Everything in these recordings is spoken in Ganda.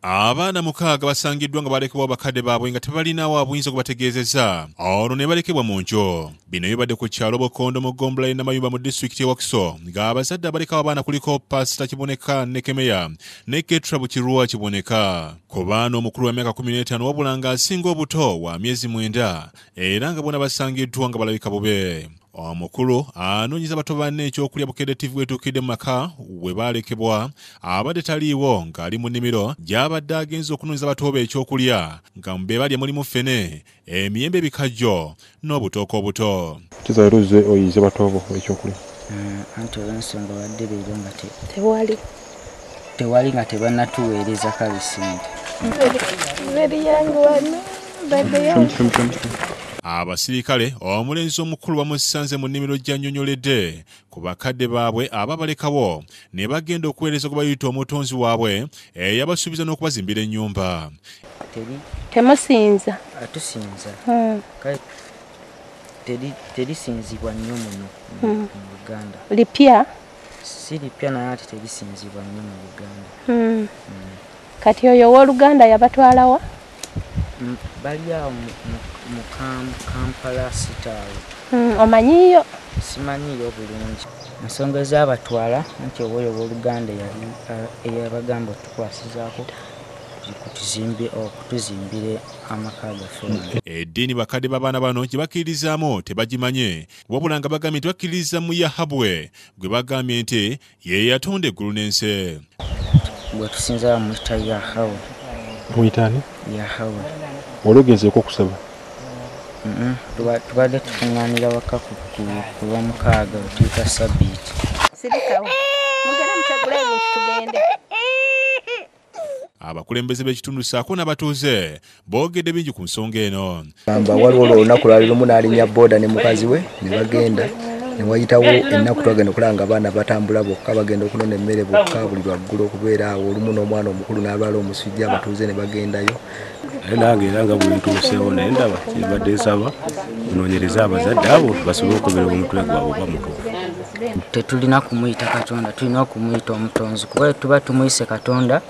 Abaana mukaaga basangiddwa nga balekebwa bakadde baabwe nga tebalinawo abuyinza okubategeezeza olwo ne balekebwa mu njo. Bino bibadde ku kyalo Bukondo mu Ggombolola Namayumba mu disitulikiti y'e Wakiso ng'abazadde abalekawo abaana kuliko Pasita Kiboneka ne Kemeya ne Ketra Bukirwa Kiboneka. Ku baana omukulu wa myaka 15 wabula ng'asinga obuto wa myezi 9 era nga bona basangiddwa nga balabika bube. Omukulu anoonyeza bato banne ekyokulya Bukedde TV wetuukidde mu maka we balekebwa abadde taliiwo ng'ali mu nnimiro gy'abadde agenza okunoonyeza bato be ekyokulya nga mu be balya mulimu ffene, emiyembe ebikajjo n'obutooke obuto. Kizayiruze oyize bato bo ekyokulya. Anti olw'ensonga badde leero nga tewali nga tebannatuweereza kale ssente. Abasirikale omulenzi omukulu bamusanze mu nnimiro gya Nnyonnyoledde ku bakadde baabwe ababalekawo ne bagenda okuweereza gwe bayita omutonzi waabwe eyabasuubiza n'okubazimbira ennyumba. Temusinza? Tusinza. Kale terisinzibwa nnyo muno mu Uganda. Lipya? Si lipya naye ate terisinzibwa nnyo mu Uganda. Kati oyo ow'Oluganda yabatwalawa? Bali awo mu Kampala sitaawo. Omanyiyo? Simanyiyo bulungi. Ensonga ez'abatwala anti owoyo w'Oluganda yali eyabagamba otukwasizaako okutuzimbire amaka gaffe. Eddiini bakadde b'abaana bano gye bakkirizaamu tebagimanye wabula nga bagambye nti bakkiriza mu Yahabwe gwe bagambye nti ye yatonda eggulu n'ensi. Bwe tusinza muyita Yahabwe. Muyitani? Yahabwe. Olugezeeko okusaba? Tubadde tukungaanira waka ku Lwomukaaga tuyita Sabbiiti. Sirikawo. Mugenda mutegule ebintu tugende. Abakulembeze b'ekitundu ssaako n'abatuuze boogedde bingi ku nsonga eno. Waliwo olunaku lwali lumu n'alinnya booda ne mukazi we ne bagenda ne wayitawo ennaku twagenda okulaba nga abaana batambula bokka bagenda okunona emmere bokka buli lwaggulo okubeera awo olumu n'omwana omukulu n'alwala omusujja abatuuze ne bagendayo. Naye nange era nga bwe ntuuseewo ne ndaba kyebadde nsaba kunoonyereza abazadde abo basobole okugoberera omutwe gwabwe oba mutuufu. Tetulina kumuyita Katonda, tulina okumuyita omutonzi kuba tuba tumuyise Katonda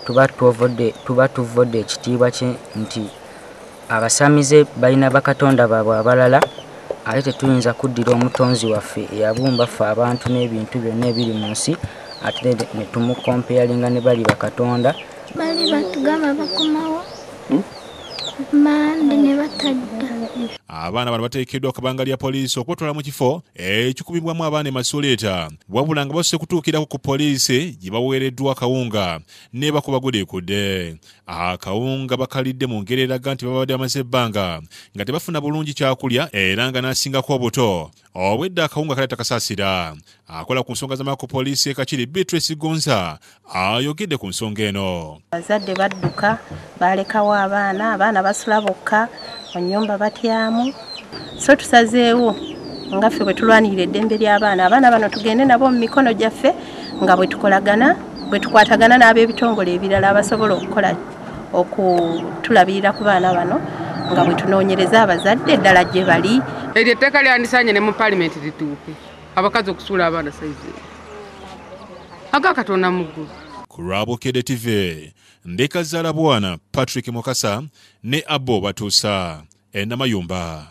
tuba tuvodde ekitiibwa kye nti abasamize balina bakatonda baabwe abalala ate tetuyinza kuddira omutonzi waffe eyabumba ffe abantu n'ebintu byonna ebiri mu nsi ate ne tumukompeyalinga ne bali bakatonda. Bali batugamba bakomawo mande ne batadda. Abaana bano bateekeddwa akabanga lya poliisi okubatwala mu kifo ekikubibwamu abaana emasoleeta wabula nga basoose kutuukirako ku poliisi gye baweereddwa akawunga ne bakubagudikudde. Akawunga bakalidde mu ngeri eraga nti babadde bamaze ebbanga nga tebafuna bulungi kyakulya era nga n'asingako obuto. Obwedda akawunga kale takasaasira. Akola ku nsonga z'amaka ku poliisi e Kakiri Beatrice Gonza ayogedde ku nsonga eno. Abazadde badduka balekawo abaana basula bokka mu nnyumba batyamu. So tusazeewo nga ffe bwe tulwanirira eddembe ly'abaana bano tugende nabo mu mikono gyaffe nga bwe tukwatagana n'ab'ebitongole ebirala abasobola okutulabirira ku baana bano nga bwe tunoonyereza abazadde eddala gye bali. Eryo etteeka lyandisaanye ne mu Paalamenti lituuke abakazi okusuula abaana saizi aga Katonda mu ggulu. Ku lwa Bukedde TV Ndekazaala Bwana Patrick Mukasa ne Abo Batuusa e Namayumba.